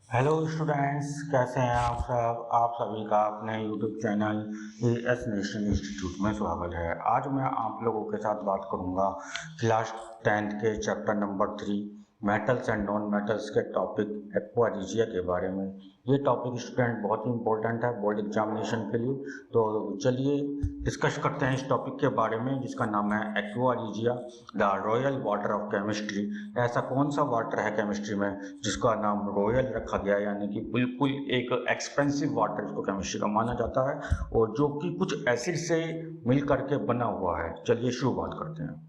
Hello students, कैसे हैं आप सब। आप सभी का अपने YouTube channel S national institute में स्वागत है। आज मैं आप लोगों के साथ बात करूंगा क्लास 10th के chapter number 3 metals and non metals के टॉपिक एक्वा रिजिया के बारे में। ये टॉपिक स्टूडेंट बहुत ही इंपॉर्टेंट है बोर्ड एग्जामिनेशन के लिए। तो चलिए डिस्कस करते हैं इस टॉपिक के बारे में, जिसका नाम है aqua regia, the royal water of chemistry. ऐसा कौन सा वाटर है केमिस्ट्री में जिसका नाम रॉयल रखा गया, यानी कि बिल्कुल एक एक्सपेंसिव वाटर जिसको केमिस्ट्री का माना जाता है, और जो कि कुछ एसिड से मिल करके बना हुआ है। चलिए शुरुआत करते हैं।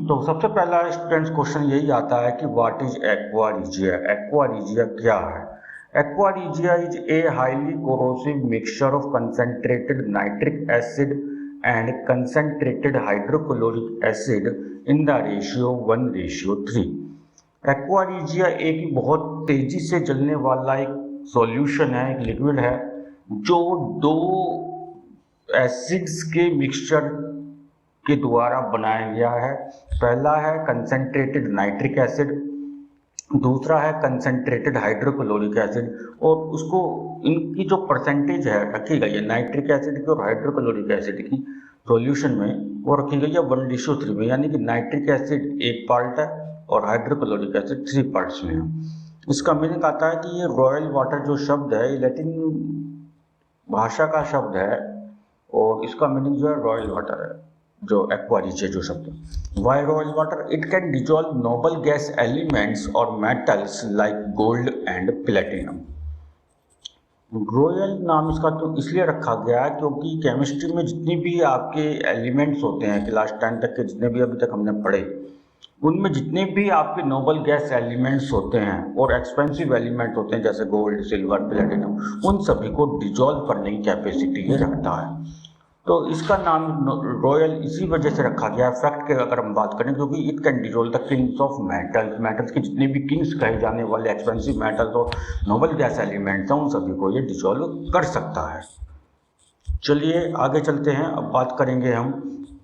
तो सबसे पहला स्टूडेंट्स क्वेश्चन यही आता है कि what is aqua regia. Aqua regia क्या है? Aqua regia is a highly corrosive mixture of concentrated nitric acid and concentrated hydrochloric acid in the ratio 1:3। Aqua regia एक बहुत तेजी से जलने वाला एक सॉल्यूशन है, एक लिक्विड है, जो दो एसिड्स के मिक्सचर के द्वारा बनाया गया है। पहला है कंसंट्रेटेड नाइट्रिक एसिड, दूसरा है कंसंट्रेटेड हाइड्रोक्लोरिक एसिड। और उसको इनकी जो परसेंटेज है रखी गई है नाइट्रिक एसिड की और हाइड्रोक्लोरिक एसिड की सॉल्यूशन में, वो रखी गई है 1:3 में, यानी कि नाइट्रिक एसिड एक पार्ट है और हाइड्रोक्लोरिक एसिड 3 पार्ट्स में है। इसका मीनिंग आता है कि ये रॉयल वाटर जो शब्द है ये लैटिन भाषा का शब्द है, और इसका मीनिंग जो है रॉयल वाटर है, जो एक्वा रिजिया जो शब्द। Why royal water? It can dissolve noble gas elements और metals like gold and platinum. Royal नाम इसका तो इसलिए रखा गया है क्योंकि केमिस्ट्री में जितनी भी आपके एलिमेंट्स होते हैं, क्लास 10 तक के जितने भी अभी तक हमने पढ़े, उनमें जितने भी आपके नोबल गैस एलिमेंट्स होते हैं और एक्सपेंसिव एलिमेंट होते हैं जैसे गोल्ड, सिल्वर, प्लेटिनम, उन सभी को डिजॉल्व करने की कैपेसिटी ये रखता है। तो इसका नाम रॉयल इसी वजह से रखा गया है। फैक्ट की अगर हम बात करें, क्योंकि it can dissolve the Kings of metals, metals के जितने भी किंग्स कहे जाने वाले एक्सपेंसिव मेटल्स और नोबल गैस एलिमेंट्स हैं, उन सभी को ये डिजोल्व कर सकता है। चलिए आगे चलते हैं, अब बात करेंगे हम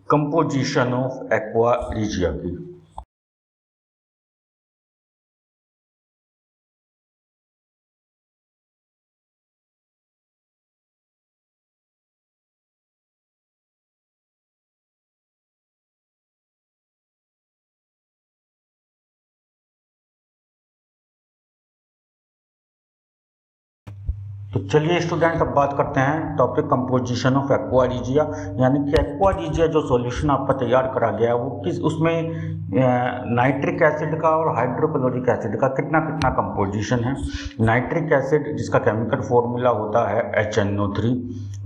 कंपोजिशन ऑफ एक्वा रिजिया की। तो चलिए स्टूडेंट, अब बात करते हैं topic composition of aqua regia, यानी कि एक्वा रिजिया जो सॉल्यूशन आपका तैयार करा गया वो किस उसमें नाइट्रिक एसिड का और हाइड्रोक्लोरिक एसिड का कितना कितना कंपोजिशन है। नाइट्रिक एसिड जिसका केमिकल फॉर्मूला होता है HNO3,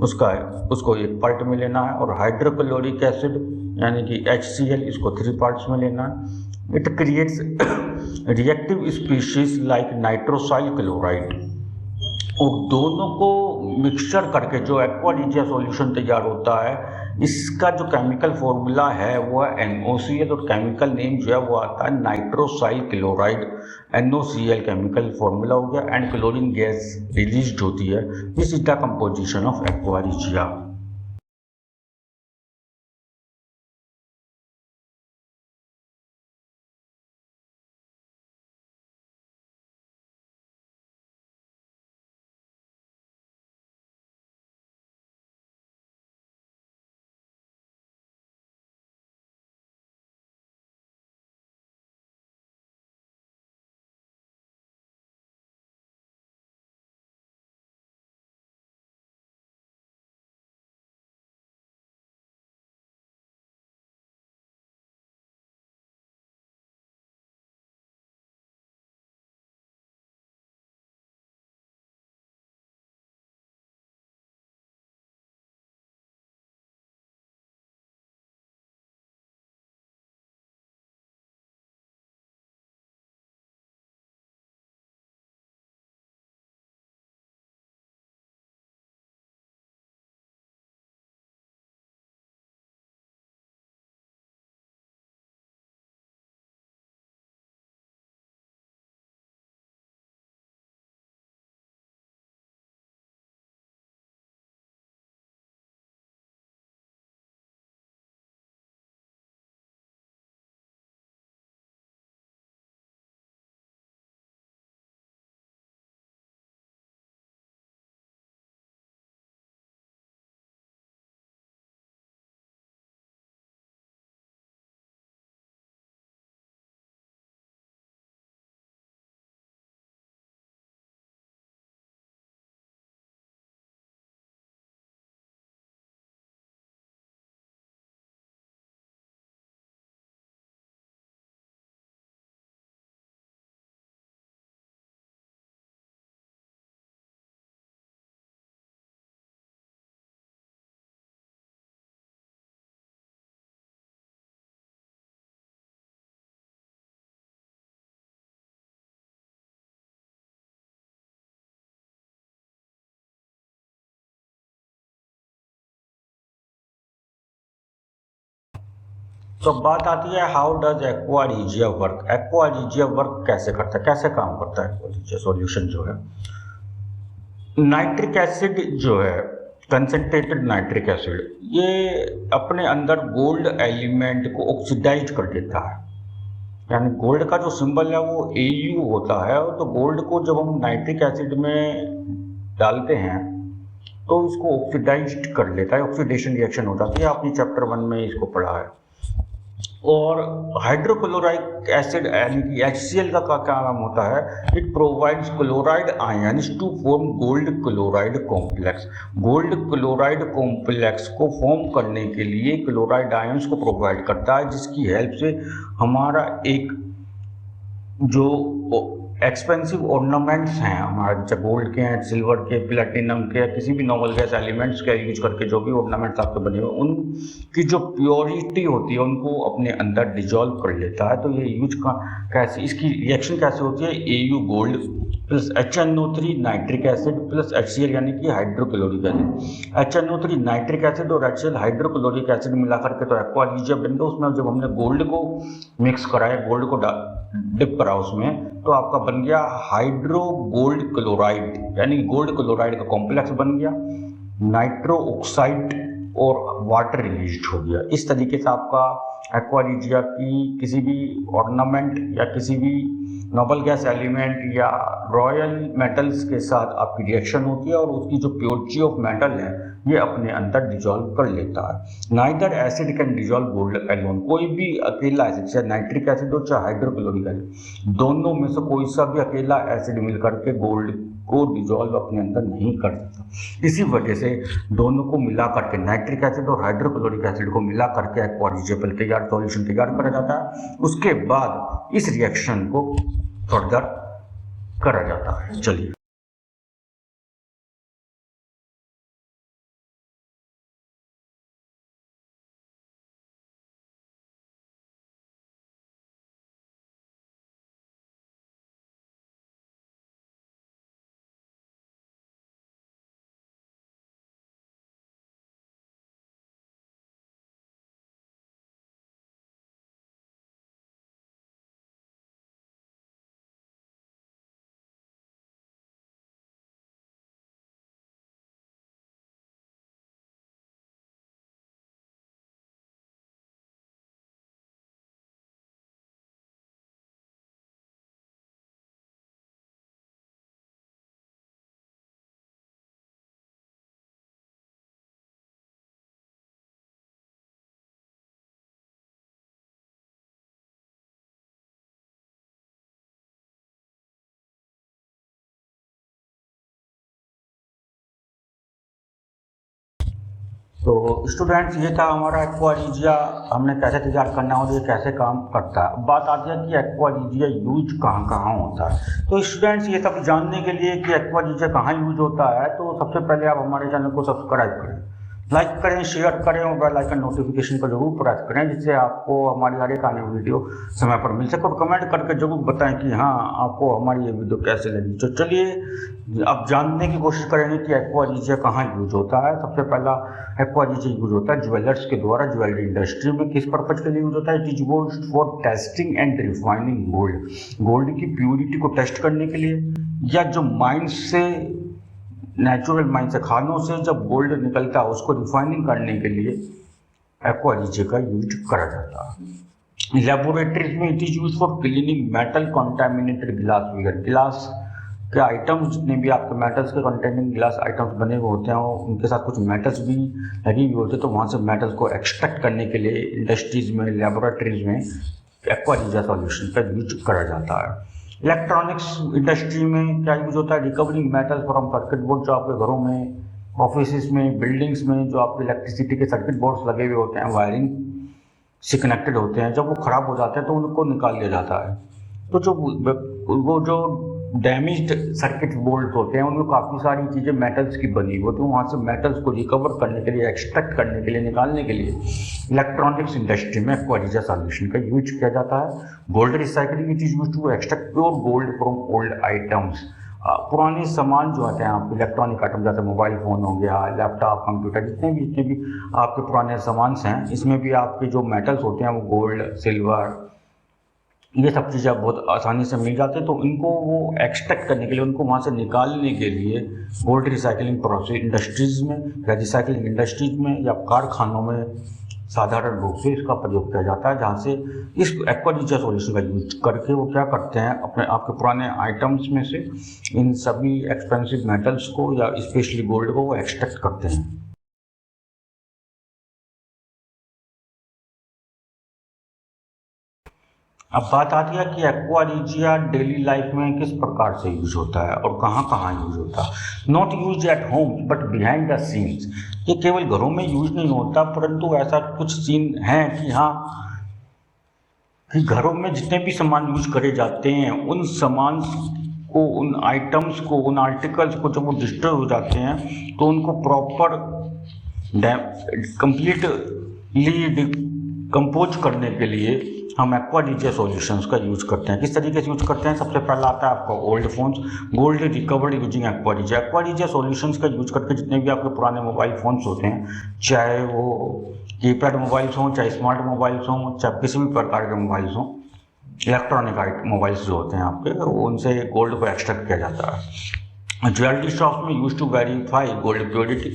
उसको एक पार्ट में लेना है, और हाइड्रोक्लोरिक एसिड यानी कि HCl इसको 3 पार्ट्स में लेना है। It creates reactive species like nitrosyl chloride, और दोनों को मिक्सचर करके जो एक्वा रिजिया सॉल्यूशन तैयार होता है, इसका जो केमिकल फॉर्मूला है वो है NOCl, और केमिकल नेम जो है वो आता है नाइट्रोसाइल क्लोराइड। NOCl केमिकल फॉर्मूला हो गया, एंड क्लोरीन गैस रिलीज होती है। This is the composition of aqua regia. तो बात आती है how does aqua regia work. Aqua regia work कैसे करता है, कैसे काम करता है एक्वा रिजिया सॉल्यूशन जो है। नाइट्रिक एसिड जो है, कंसंट्रेटेड नाइट्रिक एसिड, ये अपने अंदर गोल्ड एलिमेंट को ऑक्सीडाइज कर देता है। यानी गोल्ड का जो सिंबल है वो Au होता है, तो गोल्ड को जब हम नाइट्रिक एसिड में डालते हैं तो इसको ऑक्सीडाइज कर लेता है, ऑक्सीडेशन रिएक्शन हो जाती है। आपने चैप्टर 1 में इसको पढ़ा है। और हाइड्रोक्लोराइक एसिड यानी कि HCl का क्या नाम होता है, it provides chloride ions to form gold chloride complex. Gold chloride complex को फॉर्म करने के लिए क्लोराइड आयंस को प्रोवाइड करता है, जिसकी हेल्प से हमारा एक जो एक्सपेंसिव ऑर्नामेंट्स हैं हमारे, जैसे गोल्ड के हैं, सिल्वर के, प्लेटिनम के, या किसी भी नोबल गैस एलिमेंट्स का यूज करके जो भी ऑर्नामेंट्स आपके बने हुए, उनकी जो प्योरिटी होती है उनको अपने अंदर डिजॉल्व कर लेता है। तो ये यूज का कैसे, इसकी रिएक्शन कैसे होती है, Au gold plus HNO3 nitric acid plus HCl यानी कि hydrochloric acid. HNO3 nitric acid और HCl हाइड्रोक्लोरिक एसिड मिला करके तो एक्वा रिजिया बन गया। उसमें जब हमने गोल्ड को मिक्स कराया, गोल्ड को डिप करा उसमें, तो आपका बन गया हाइड्रो गोल्ड क्लोराइड, यानी गोल्ड क्लोराइड का कॉम्प्लेक्स बन गया, नाइट्रो ऑक्साइड और वाटर रिलीज हो गया। इस तरीके से आपका एक्वा रिजिया की किसी भी ऑर्नामेंट या किसी भी नोबल गैस एलिमेंट या रॉयल मेटल्स के साथ आपकी रिएक्शन होती है, और उसकी जो प्योरिटी ऑफ मेटल है ये अपने अंदर डिजॉल्व कर लेता है। Neither acid can dissolve gold alone, कोई भी अकेला एसिड, चाहे नाइट्रिक एसिड हो चाहे हाइड्रोक्लोरिक एसिड, दोनों में से कोई सा भी अकेला एसिड मिलकर के गोल्ड को डिजॉल्व अपने अंदर नहीं कर सकता। इसी वजह से दोनों को मिला करके, नाइट्रिक एसिड और हाइड्रोक्लोरिक एसिड को मिला करके एक्वा रिजिया तैयार सॉल्यूशन तैयार करा जाता है। उसके बाद इस रिएक्शन को फर्दर करा जाता है। चलिए, तो स्टूडेंट्स, ये था हमारा एक्वा रिजिया, हमने कैसे तैयार करना है और ये कैसे काम करता है। बात आती है कि एक्वा रिजिया यूज कहाँ कहाँ होता है। तो स्टूडेंट्स, ये सब जानने के लिए कि एक्वा रिजिया कहाँ यूज होता है, तो सबसे पहले आप हमारे चैनल को सब्सक्राइब करें, लाइक करें, शेयर करें और बेल आइकन नोटिफिकेशन को जरूर प्रेस करें, जिससे आपको हमारी हर एक आने वाली वीडियो समय पर मिल सके। और कमेंट करके जरूर बताएं कि हाँ, आपको हमारी ये वीडियो कैसे लगी। तो चलिए अब जानने की कोशिश करेंगे कि एक्वा रिजिया कहाँ यूज होता है। सबसे पहला एक्वा रिजिया यूज होता है ज्वेलर्स के द्वारा, ज्वेलरी इंडस्ट्री में। किस पर्पज के लिए यूज होता है? It is used for testing and refining gold, gold की प्योरिटी को टेस्ट करने के लिए, या जो माइंस से, नेचुरल माइन से, खानों से जब गोल्ड निकलता है उसको रिफाइनिंग करने के लिए एक्वा रिजिया का यूज करा जाता है। लेबोरेटरीज में it is use for cleaning metal contaminated glassware, गिलास के आइटम्स, जितने भी आपके मेटल्स के कंटेनिंग ग्लास आइटम्स बने हुए होते हैं और उनके साथ कुछ मेटल्स भी लगी हुई होती है, तो वहाँ से मेटल्स को एक्सट्रैक्ट करने के लिए इंडस्ट्रीज में, लेबोरेटरीज में एक्वा रिजिया सॉल्यूशन का यूज करा जाता है। इलेक्ट्रॉनिक्स इंडस्ट्री में क्या यूज होता है? Recovering metal from circuit board, जो आपके घरों में, ऑफिस में, बिल्डिंग्स में जो आपके इलेक्ट्रिसिटी के सर्किट बोर्ड्स लगे हुए होते हैं, वायरिंग से कनेक्टेड होते हैं, जब वो खराब हो जाते हैं तो उनको निकाल लिया जाता है। तो जो वो जो डैमेज्ड सर्किट बोर्ड होते हैं उनमें काफ़ी सारी चीज़ें मेटल्स की बनी होती हैं, वहाँ से मेटल्स को रिकवर करने के लिए, एक्सट्रैक्ट करने के लिए, निकालने के लिए इलेक्ट्रॉनिक्स इंडस्ट्री में एक्वा रिजिया सॉल्यूशन का यूज किया जाता है। Gold recycling it is use to extract pure gold from old items. पुराने सामान जो आते हैं आपके इलेक्ट्रॉनिक आइटम, जैसे मोबाइल फ़ोन हो गया, लैपटॉप, कंप्यूटर, जितने भी आपके पुराने सामान हैं, इसमें भी आपके जो मेटल्स होते हैं वो गोल्ड, सिल्वर, ये सब चीज़ें बहुत आसानी से मिल जाते हैं। तो इनको वो एक्सट्रैक्ट करने के लिए, उनको वहाँ से निकालने के लिए गोल्ड रिसाइकलिंग प्रोसेस इंडस्ट्रीज में या रिसाइकलिंग इंडस्ट्रीज में या कारखानों में साधारण रूप से इसका प्रयोग किया जाता है, जहाँ से इस एक्वा रिजिया सॉल्यूशन का यूज करके वो क्या करते हैं, अपने आपके पुराने आइटम्स में से इन सभी एक्सपेंसिव मेटल्स को या स्पेशली गोल्ड को वो एक्सट्रैक्ट करते हैं। अब बात आती है कि एक्वा रिजिया डेली लाइफ में किस प्रकार से यूज होता है और कहाँ कहाँ यूज होता है। Not use at home but behind the scenes, ये केवल घरों में यूज नहीं होता, परंतु ऐसा कुछ सीन है कि हाँ, कि घरों में जितने भी सामान यूज करे जाते हैं उन सामान को, उन आइटम्स को, उन आर्टिकल्स को जब वो डिस्ट्रॉय हो जाते हैं तो उनको प्रॉपर कंप्लीटली कंपोज करने के लिए हम एक्वा रिजिया सॉल्यूशंस का यूज करते हैं। किस तरीके से यूज करते हैं? सबसे पहला आता है आपका old phones, gold recovered using aqua regia. Aqua regia solutions का यूज करके जितने भी आपके पुराने मोबाइल फोन्स होते हैं, चाहे वो कीपैड मोबाइल्स हों, चाहे स्मार्ट मोबाइल्स हों, चाहे किसी भी प्रकार के मोबाइल्स हों, इलेक्ट्रॉनिक मोबाइल्स जो होते हैं आपके, उनसे गोल्ड को एक्सट्रैक्ट किया जाता है। ज्वेलरी शॉप्स में use to verify gold purity,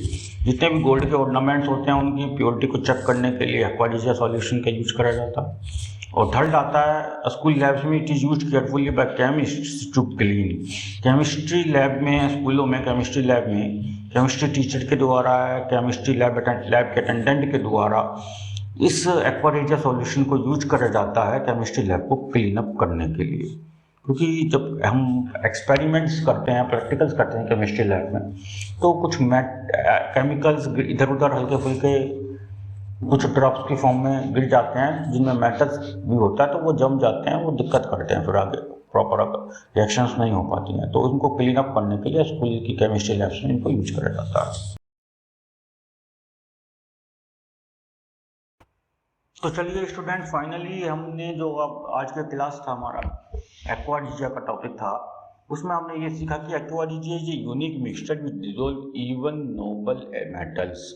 जितने भी गोल्ड के ऑर्नामेंट्स होते हैं उनकी प्योरिटी को चेक करने के लिए एक्वा रिजिया सॉल्यूशन का यूज करा जाता है। और थर्ड आता है स्कूल लैब्स में, it is use carefully by chemist to clean. Chemistry lab में, स्कूलों में केमिस्ट्री लैब में, केमिस्ट्री टीचर के द्वारा, केमिस्ट्री लैब के अटेंडेंट के द्वारा इस एक्वा रिजिया सॉल्यूशन को यूज करा जाता है केमिस्ट्री लैब को क्लीन अप करने के लिए। क्योंकि जब हम एक्सपेरिमेंट्स करते हैं, प्रैक्टिकल्स करते हैं केमिस्ट्री लैब में, तो कुछ केमिकल्स इधर उधर हल्के फुल्के कुछ ड्रॉप्स की फॉर्म में गिर जाते हैं जिनमें मेटल्स भी होता है, तो वो जम जाते हैं, वो दिक्कत करते हैं, फिर आगे प्रॉपर रिएक्शंस नहीं हो पाती हैं, तो उनको क्लीन अप करने के लिए स्कूल की केमिस्ट्री लैब्स में इनको यूज करा जाता है। तो चलिए स्टूडेंट, फाइनली हमने जो अब आज का क्लास था हमारा एक्वा रिजिया का टॉपिक था, उसमें हमने ये सीखा कि aqua regia is a unique mixture with dissolve even noble metals.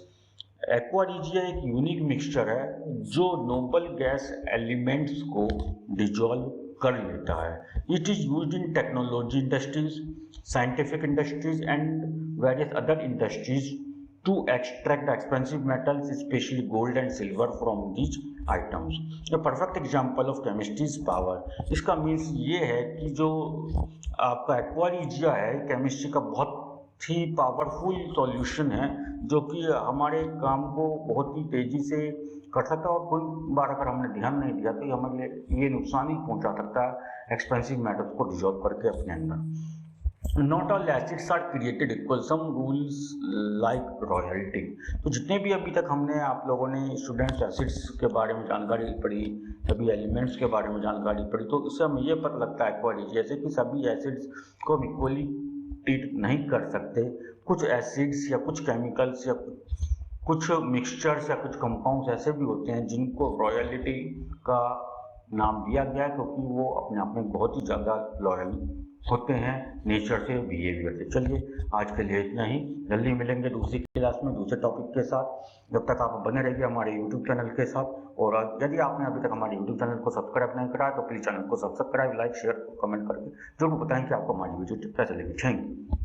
Aqua regia एक यूनिक मिक्सचर है जो नोबल गैस एलिमेंट्स को डिजॉल्व कर लेता है। It is used in technology industries, scientific industries and various other industries to extract the expensive metals, especially gold and silver, from these items. A perfect example of chemistry is power. इसका means ये है कि जो आपका aqua regia है chemistry का बहुत ही powerful solution है, जो कि हमारे काम को बहुत ही तेजी से कर सकता है, और कोई बार अगर हमने ध्यान नहीं दिया तो ये हमारे लिए ये नुकसान ही पहुंचा सकता है एक्सपेंसिव मेटल्स को डिजॉल्व करके अपने अंदर। Not all acids are created equal, some rules like royalty. तो जितने भी अभी तक हमने आप लोगों ने स्टूडेंट्स एसिड्स के बारे में जानकारी पढ़ी, सभी एलिमेंट्स के बारे में जानकारी पढ़ी, तो इससे हमें ये पता लगता है एक्वा रिजिया जैसे कि सभी एसिड्स को हम इक्वली ट्रीट नहीं कर सकते। कुछ एसिड्स या कुछ केमिकल्स या कुछ मिक्सचर्स या कुछ कंपाउंड्स ऐसे भी होते हैं जिनको रॉयल्टी का नाम दिया गया है, क्योंकि वो अपने आप में बहुत ही ज़्यादा लॉयल होते हैं नेचर से, बिहेवियर से। चलिए आज के लिए इतना ही, जल्दी मिलेंगे दूसरी क्लास में दूसरे टॉपिक के साथ। जब तक आप बने रहिए हमारे यूट्यूब चैनल के साथ, और यदि आपने अभी तक हमारे यूट्यूब चैनल को सब्सक्राइब नहीं करा है तो प्लीज़ चैनल को सब्सक्राइब, लाइक, शेयर, कमेंट करके जरूर बताएं कि आपको हमारी वीडियो कैसे लगी। Thank you.